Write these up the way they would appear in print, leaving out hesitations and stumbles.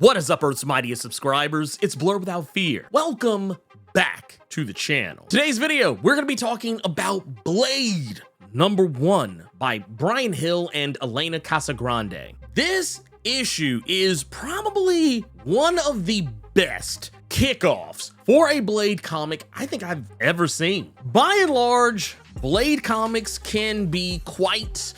What is up, Earth's mightiest subscribers? It's Blerd without fear. Welcome back to the channel. Today's video, we're gonna be talking about Blade #1 by Brian Hill and Elena Casagrande. This issue is probably one of the best kickoffs for a Blade comic I think I've ever seen. By and large, Blade comics can be quite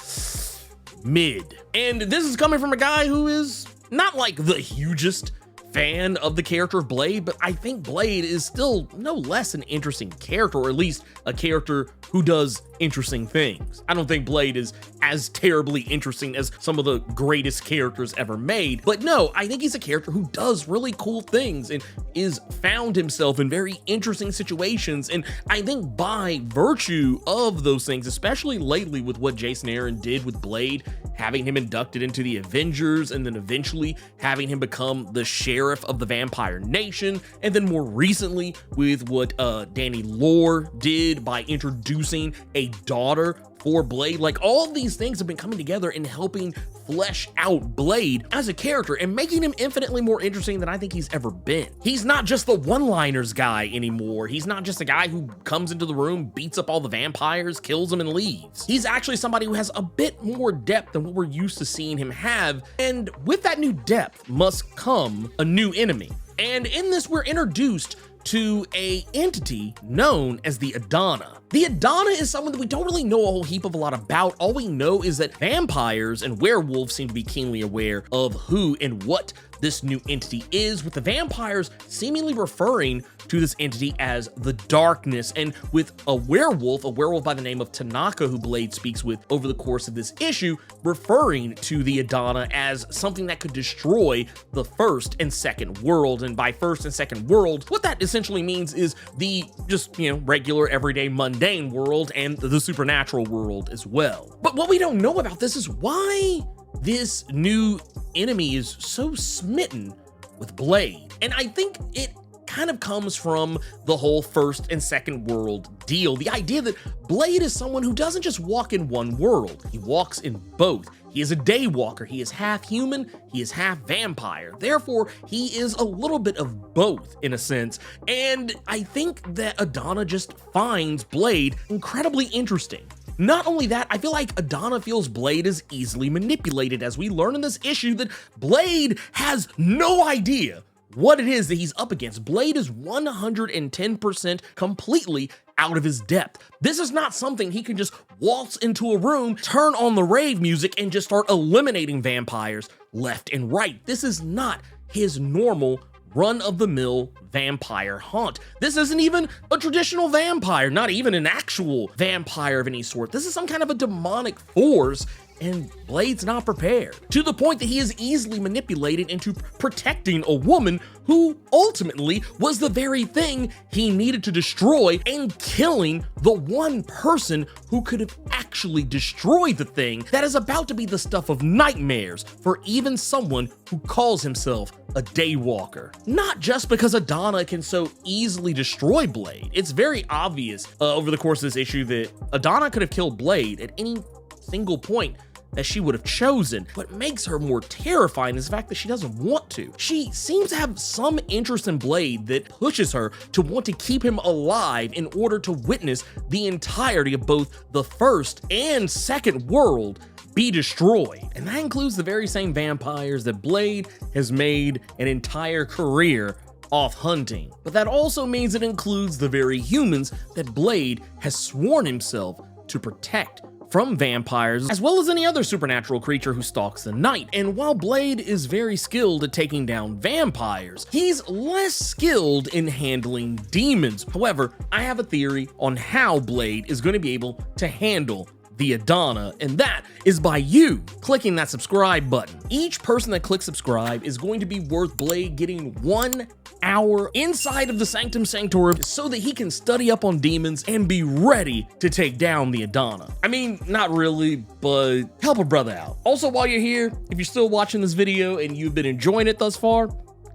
mid. And this is coming from a guy who is not like the hugest fan of the character of Blade, but I think Blade is still no less an interesting character, or at least a character who does interesting things. I don't think Blade is as terribly interesting as some of the greatest characters ever made, but no, I think he's a character who does really cool things and is found himself in very interesting situations. And I think by virtue of those things, especially lately with what Jason Aaron did with Blade, having him inducted into the Avengers and then eventually having him become the sheriff of the Vampire Nation, and then more recently with what Danny Lore did by introducing a daughter for Blade. Like, all of these things have been coming together and helping flesh out Blade as a character and making him infinitely more interesting than I think he's ever been. He's not just the one-liners guy anymore. He's not just a guy who comes into the room, beats up all the vampires, kills them, and leaves. He's actually somebody who has a bit more depth than what we're used to seeing him have, and with that new depth must come a new enemy. And in this, we're introduced to a entity known as the Adana. The Adana is someone that we don't really know a whole heap of a lot about. All we know is that vampires and werewolves seem to be keenly aware of who and what this new entity is, with the vampires seemingly referring to this entity as the Darkness, and with a werewolf by the name of Tanaka, who Blade speaks with over the course of this issue, referring to the Adana as something that could destroy the first and second world. And by first and second world, what that essentially means is the just, regular, everyday, mundane world and the supernatural world as well. But what we don't know about this is why this new enemy is so smitten with Blade. And I think it kind of comes from the whole first and second world deal. The idea that Blade is someone who doesn't just walk in one world, he walks in both. He is a Daywalker. He is half human, he is half vampire. Therefore, he is a little bit of both in a sense. And I think that Adana just finds Blade incredibly interesting. Not only that, I feel like Adana feels Blade is easily manipulated, as we learn in this issue that Blade has no idea what it is that he's up against. Blade is 110% completely out of his depth. This is not something he can just waltz into a room, turn on the rave music, and just start eliminating vampires left and right. This is not his normal run-of-the-mill vampire haunt. This isn't even a traditional vampire, not even an actual vampire of any sort. This is some kind of a demonic force, and Blade's not prepared, to the point that he is easily manipulated into protecting a woman who ultimately was the very thing he needed to destroy, and killing the one person who could have actually destroyed the thing that is about to be the stuff of nightmares for even someone who calls himself a Daywalker. Not just because Adana can so easily destroy Blade. It's very obvious over the course of this issue that Adana could have killed Blade at any single point that she would have chosen. What makes her more terrifying is the fact that she doesn't want to. She seems to have some interest in Blade that pushes her to want to keep him alive in order to witness the entirety of both the first and second world be destroyed. And that includes the very same vampires that Blade has made an entire career off hunting. But that also means it includes the very humans that Blade has sworn himself to protect from vampires, as well as any other supernatural creature who stalks the night. And while Blade is very skilled at taking down vampires, he's less skilled in handling demons. However, I have a theory on how Blade is going to be able to handle the Adana, and that is by you clicking that subscribe button. Each person that clicks subscribe is going to be worth Blade getting 1 hour inside of the Sanctum Sanctorum so that he can study up on demons and be ready to take down the Adana. I mean, not really, but help a brother out. Also, while you're here, if you're still watching this video and you've been enjoying it thus far,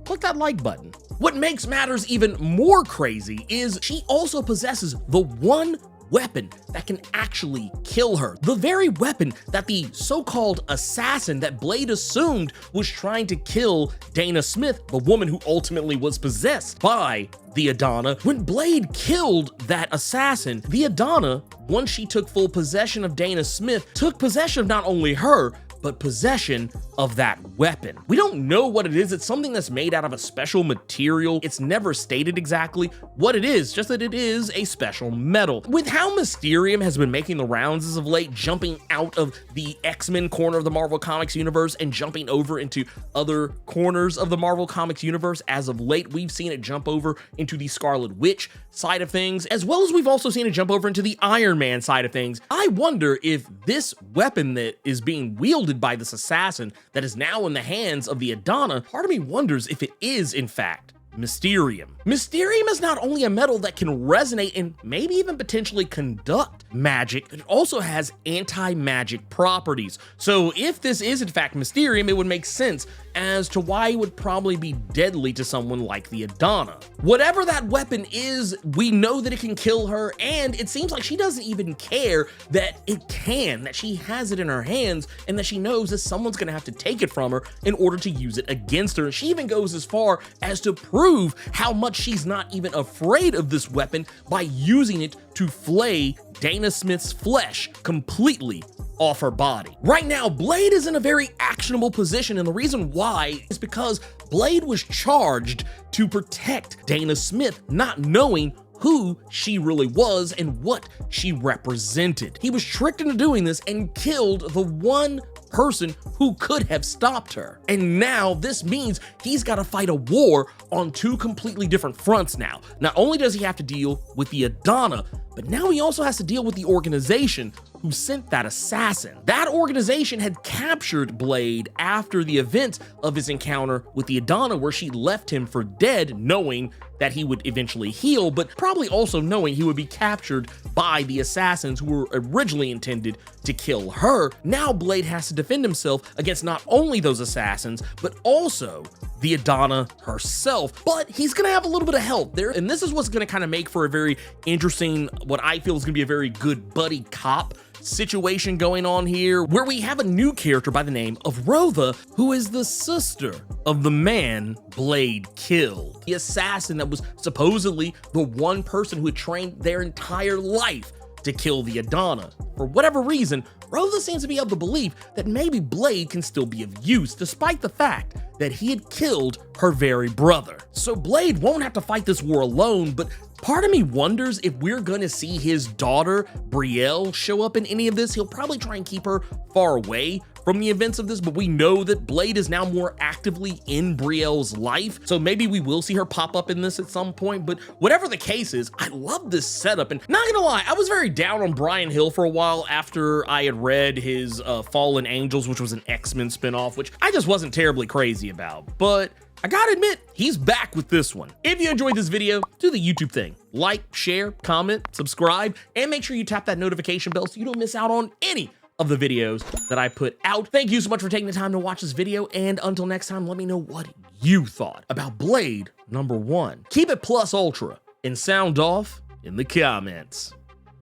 click that like button. What makes matters even more crazy is she also possesses the one weapon that can actually kill her. The very weapon that the so-called assassin that Blade assumed was trying to kill Dana Smith, the woman who ultimately was possessed by the Adana. When Blade killed that assassin, the Adana, once she took full possession of Dana Smith, took possession of not only her, but possession of that weapon. We don't know what it is. It's something that's made out of a special material. It's never stated exactly what it is, just that it is a special metal. With how Mysterium has been making the rounds as of late, jumping out of the X-Men corner of the Marvel Comics universe and jumping over into other corners of the Marvel Comics universe, as of late, we've seen it jump over into the Scarlet Witch side of things, as well as we've also seen it jump over into the Iron Man side of things. I wonder if this weapon that is being wielded by this assassin that is now in the hands of the Adana, part of me wonders if it is, in fact, Mysterium. Mysterium is not only a metal that can resonate and maybe even potentially conduct magic, it also has anti-magic properties. So if this is in fact Mysterium, it would make sense as to why it would probably be deadly to someone like the Adana. Whatever that weapon is, we know that it can kill her, and it seems like she doesn't even care that it can, that she has it in her hands, and that she knows that someone's gonna have to take it from her in order to use it against her. She even goes as far as to prove how much she's not even afraid of this weapon by using it to flay Dana Smith's flesh completely off her body. Right now, Blade is in a very actionable position, and the reason why is because Blade was charged to protect Dana Smith, not knowing who she really was and what she represented. He was tricked into doing this and killed the one person who could have stopped her. And now this means he's got to fight a war on two completely different fronts now. Not only does he have to deal with the Adana, but now he also has to deal with the organization who sent that assassin. That organization had captured Blade after the events of his encounter with the Adana, where she left him for dead, knowing that he would eventually heal, but probably also knowing he would be captured by the assassins who were originally intended to kill her. Now Blade has to defend himself against not only those assassins, but also the Adana herself. But he's gonna have a little bit of help there, and this is what's gonna kind of make for a very interesting, what I feel is gonna be a very good buddy cop situation going on here, where we have a new character by the name of Rotha, who is the sister of the man Blade killed. The assassin that was supposedly the one person who had trained their entire life to kill the Adana. For whatever reason, Rotha seems to be of the belief that maybe Blade can still be of use, despite the fact that he had killed her very brother. So Blade won't have to fight this war alone, but part of me wonders if we're gonna see his daughter, Brielle, show up in any of this. He'll probably try and keep her far away from the events of this, but we know that Blade is now more actively in Brielle's life, so maybe we will see her pop up in this at some point. But whatever the case is, I love this setup, and not gonna lie, I was very down on Brian Hill for a while after I had read his Fallen Angels, which was an X-Men spinoff, which I just wasn't terribly crazy about, but I gotta admit, he's back with this one. If you enjoyed this video, do the YouTube thing. Like, share, comment, subscribe, and make sure you tap that notification bell so you don't miss out on any of the videos that I put out. Thank you so much for taking the time to watch this video, and until next time, let me know what you thought about Blade #1. Keep it plus ultra, and sound off in the comments.